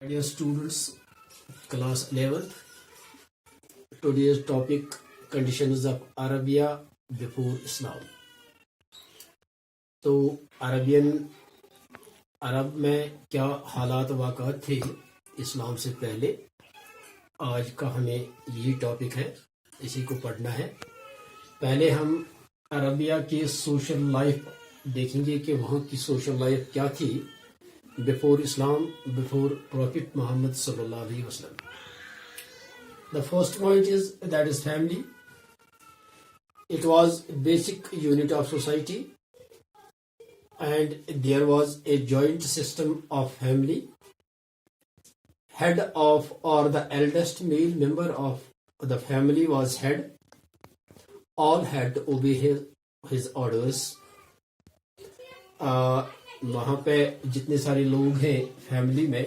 Dear students, class 11th, today's topic conditions of Arabia before Islam. تو عرب میں کیا حالات واقعات تھے اسلام سے پہلے، آج کا ہمیں یہی ٹاپک ہے، اسی کو پڑھنا ہے۔ پہلے ہم عربیہ کی سوشل لائف دیکھیں گے کہ وہاں کی سوشل لائف کیا تھی before Islam, before Prophet Muhammad sallallahu alaihi wasallam. The first point is family. It was basic unit of society, and there was a joint system of family. Head of or the eldest male member of the family was head. All had to obey his orders. وہاں پہ جتنے سارے لوگ ہیں family میں،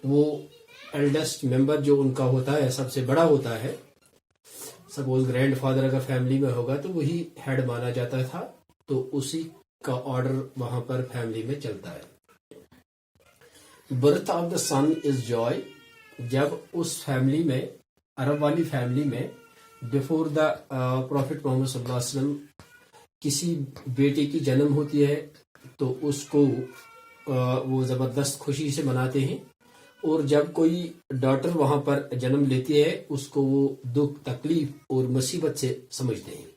وہ eldest ممبر جو ان کا ہوتا ہے، سب سے بڑا ہوتا ہے، سپوز گرینڈ فادر اگر فیملی میں ہوگا تو وہی ہیڈ مانا جاتا تھا، تو اسی کا آرڈر وہاں پر فیملی میں چلتا ہے۔ Birth of the sun is joy, جب اس فیملی میں، عرب والی فیملی میں، بفور دا پروفٹ محمد صلی اللہ علیہ وسلم کسی بیٹے کی جنم ہوتی ہے تو اس کو وہ زبردست خوشی سے مناتے ہیں، اور جب کوئی ڈاٹر وہاں پر جنم لیتی ہے اس کو وہ دکھ، تکلیف اور مصیبت سے سمجھتے ہیں۔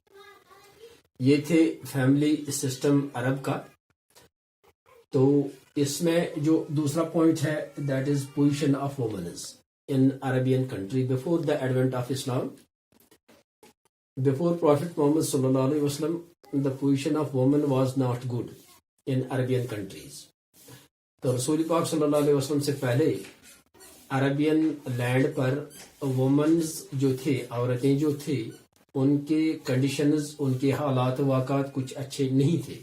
یہ تھے فیملی سسٹم عرب کا۔ تو اس میں جو دوسرا پوائنٹ ہے، that is position of womens in Arabian country before the advent of Islam. Before prophet Muhammad صلی اللہ علیہ وسلم the position of woman was not good in Arabian countries. تو رسول پاک صلی اللہ علیہ وسلم سے پہلے عربین لینڈ پر وومنز جو تھے، عورتیں جو تھے، ان کے کنڈیشنز، ان کے حالات واقعات کچھ اچھے نہیں تھے۔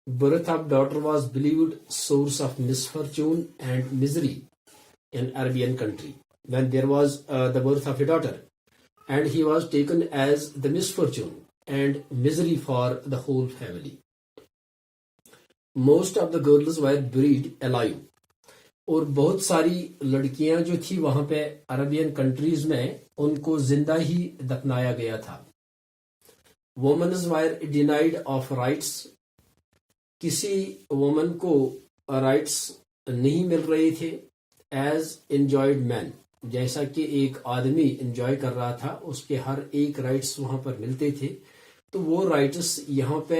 birth of daughter was believed source of misfortune and misery in Arabian country. When there was the birth of a daughter, and he was taken as the misfortune and misery for the whole family. Most of the girls were buried alive. اور بہت ساری لڑکیاں جو تھی وہاں پہ Arabian countries میں، ان کو زندہ ہی دفنایا گیا تھا۔ Women were denied of rights. کسی وومن کو رائٹس نہیں مل رہے تھے as enjoyed men. جیسا کہ ایک آدمی انجوائے کر رہا تھا، اس کے ہر ایک رائٹس وہاں پر ملتے تھے، تو وہ رائٹس یہاں پہ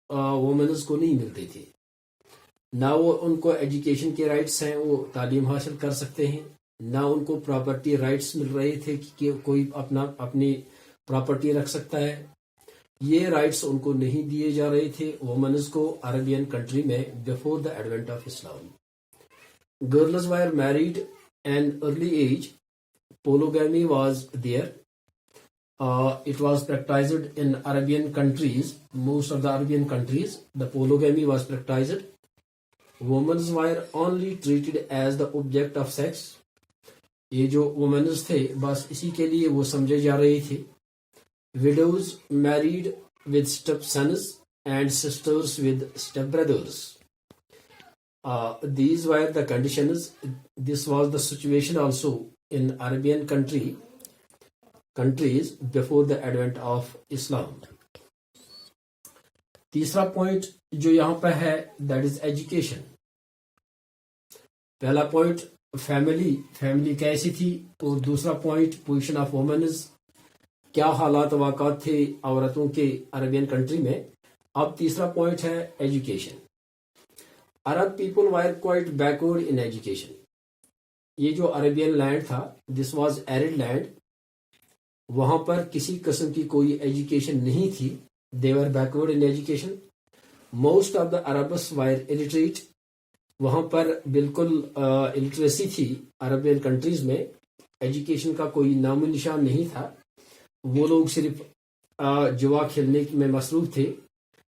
وومنز کو نہیں ملتے تھے۔ نہ وہ ان کو ایجوکیشن کے رائٹس ہیں، وہ تعلیم حاصل کر سکتے ہیں، نہ ان کو پراپرٹی رائٹس مل رہے تھے کہ کوئی اپنی پراپرٹی رکھ سکتا ہے۔ یہ رائٹس ان کو نہیں دیے جا رہے تھے وومنز کو عربین کنٹری میں before the advent of Islam. Girls wire married an early age. Polygamy was there. It was practiced in Arabian countries. Most of the Arabian countries, the polygamy was practiced. Women were only treated as the object of sex. یہ جو women تھے بس اسی کے لیے وہ سمجھے جا رہے تھے۔ Widows married with step sons and sisters with step brothers. These were the conditions. This was the situation also in Arabian countries before the advent of Islam. تیسرا پوائنٹ جو یہاں پہ ہے، that is education. پہلا point family کیسی تھی، اور دوسرا پوائنٹ پوزیشن آف وومنز، کیا حالات واقعات تھے عورتوں کے عربین کنٹری میں۔ اب تیسرا پوائنٹ ہے education. Arab people were quite backward in education. یہ جو عربین لینڈ تھا، this was arid land، وہاں پر کسی قسم کی کوئی ایجوکیشن نہیں تھی۔ they were backward in education. most of the Arabs were illiterate. وہاں پر بالکل الٹریسی تھی عربین کنٹریز میں، ایجوکیشن کا کوئی نام و نشان نہیں تھا۔ وہ لوگ صرف جوا کھیلنے میں مصروف تھے۔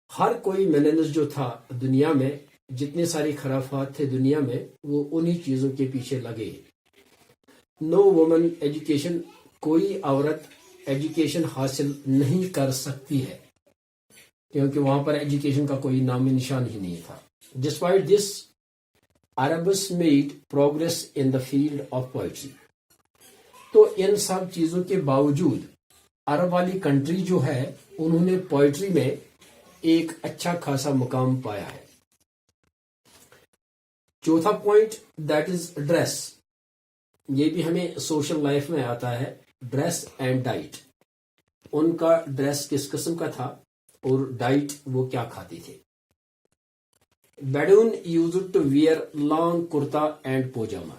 ہر کوئی میننس جو تھا دنیا میں، جتنے سارے خرافات تھے دنیا میں، وہ انہی چیزوں کے پیچھے لگے۔ نو وومن ایجوکیشن، کوئی عورت ایجوکیشن حاصل نہیں کر سکتی ہے، کیونکہ وہاں پر ایجوکیشن کا کوئی نام نشان ہی نہیں تھا۔ Despite this Arabs made progress in the field of poetry. تو ان سب چیزوں کے باوجود عرب والی کنٹری جو ہے انہوں نے پوئٹری میں ایک اچھا خاصا مقام پایا ہے. چوتھا پوائنٹ دیٹ از ڈریس. یہ بھی ہمیں سوشل لائف میں آتا ہے. Dress and diet. ان کا ڈریس کس قسم کا تھا اور ڈائٹ وہ کیا کھاتے تھے. بیڈون یوزڈ ٹو ویئر لانگ کرتا اینڈ پوجامہ.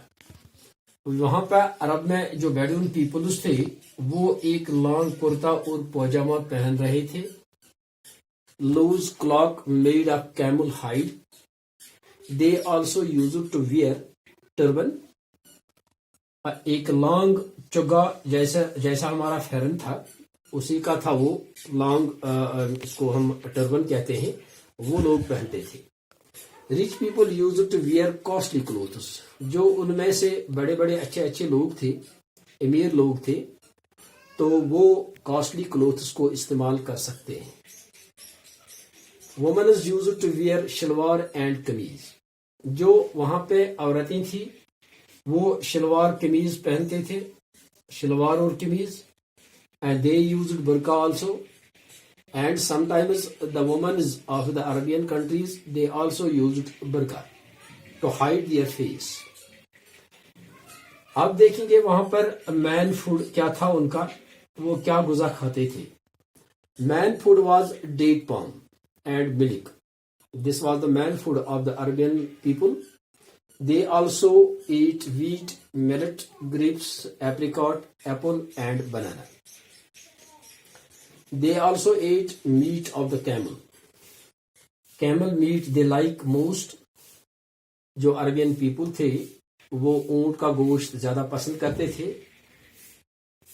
وہاں پہ عرب میں جو بیڈون پیپلز تھے وہ ایک لانگ کرتا اور پوجامہ پہن رہے تھے. Loose cloak made of camel hide. They also used to wear turban. ایک لانگ چگا جیسا ہمارا فیرن تھا اسی کا تھا وہ لانگ، اس کو ہم ٹربن کہتے ہیں، وہ لوگ پہنتے تھے. Rich people used to wear costly clothes. جو ان میں سے بڑے بڑے اچھے لوگ تھے، امیر لوگ تھے، تو وہ کاسٹلی کلوتھس کو استعمال کر سکتے ہیں. Womens used to wear shalwar and kameez. جو وہاں پہ عورتیں تھیں وہ شلوار قمیض پہنتے تھے، شلوار اور kameez. And they used burqa also. And sometimes the women of the Arabian countries they also used burqa to hide their face. اب دیکھیں گے وہاں پر مین فوڈ کیا تھا ان کا، وہ کیا غذا کھاتے تھے. Main food was date palm and milk. This was the main food of the Arabian people. They also eat wheat, millet, grapes, apricot, apple and banana. They also ate meat of the camel. Camel meat they like most. جو Arabian people تھے وہ اونٹ کا گوشت زیادہ پسند کرتے تھے،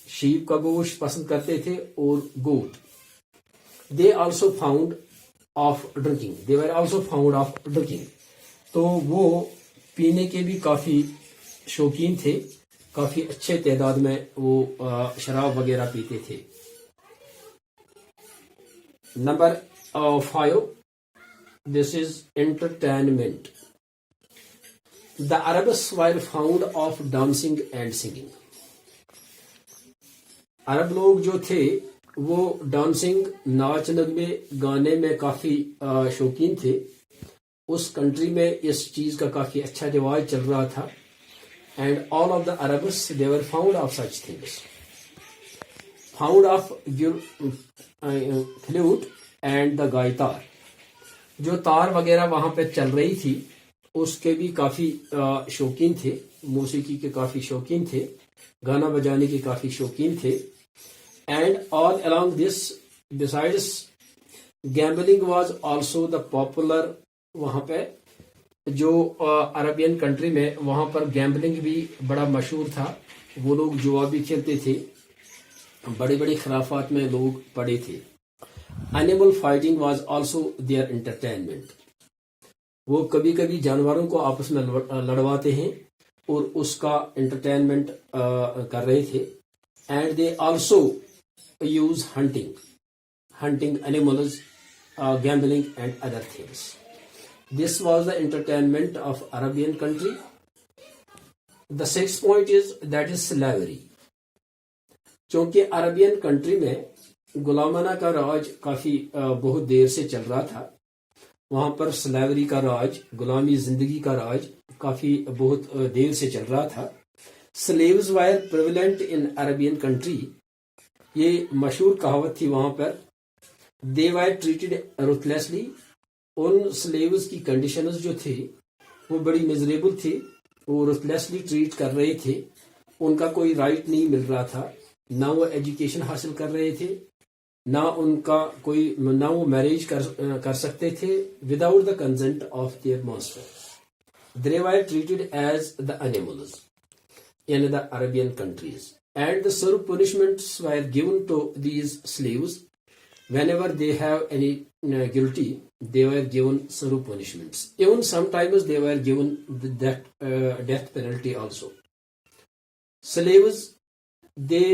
شیپ کا گوشت پسند کرتے تھے اور گوٹ. They also found of drinking. They were also found of drinking. تو وہ پینے کے بھی کافی شوقین تھے، کافی اچھے تعداد میں وہ شراب وغیرہ پیتے تھے. Number 5, this is entertainment. The Arabs were fond of dancing and singing. عرب لوگ جو تھے وہ ڈانسنگ، ناچ نغمے گانے میں کافی شوقین تھے. اس کنٹری میں اس چیز کا کافی اچھا رواج چل رہا تھا. And all of the Arabs they were fond of such things. Fond of flute and the gaitar. جو تار وغیرہ وہاں پہ چل رہی تھی اس کے بھی کافی شوقین تھے، موسیقی کے کافی شوقین تھے، گانا بجانے کے کافی شوقین تھے. And all along this besides gambling was also the popular. وہاں پہ جو عربین کنٹری میں وہاں پر گیمبلنگ بھی بڑا مشہور تھا. وہ لوگ جوا بھی کھیلتے تھے، بڑے بڑے خرافات میں لوگ پڑے تھے. Animal fighting was also their entertainment. وہ کبھی کبھی جانوروں کو آپس میں لڑواتے ہیں اور اس کا انٹرٹینمنٹ کر رہے تھے. And they also use hunting animals, gambling and other things. This was the entertainment of Arabian country. The sixth point is that is slavery. چونکہ عربین کنٹری میں غلامانہ کا راج کافی بہت دیر سے چل رہا تھا. وہاں پر سلیوری کا راج، غلامی زندگی کا راج کافی بہت دیر سے چل رہا تھا. Slaves were prevalent in Arabian country. یہ مشہور کہاوت تھی وہاں پر. They were treated ruthlessly. In sleeves کی کنڈیشنز جو تھے وہ بڑی میزریبل تھی. وہ ruthlessly ٹریٹ کر رہے تھے. ان کا کوئی رائٹ نہیں مل رہا تھا، نہ وہ ایجوکیشن حاصل کر رہے تھے، نہ ان کا نہ وہ میرج کر سکتے تھے without the consent of their master. They were treated as the animals in the Arabian countries. And the severe punishments were given to these slaves. Whenever they have any guilty, they were given severe punishments. Even sometimes they were given the death penalty also. Slaves, they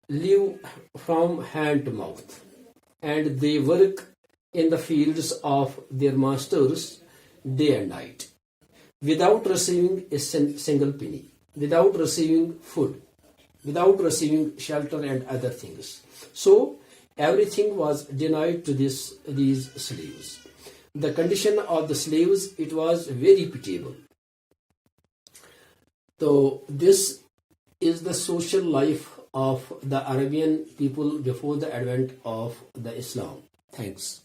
live from hand to mouth, and they work in the fields of their masters day and night. without receiving a single penny, without receiving food, without receiving shelter and other things. So everything was denied to these slaves. The condition of the slaves, it was very pitiable. So this is the social life of the Arabian people before the advent of the Islam. Thanks.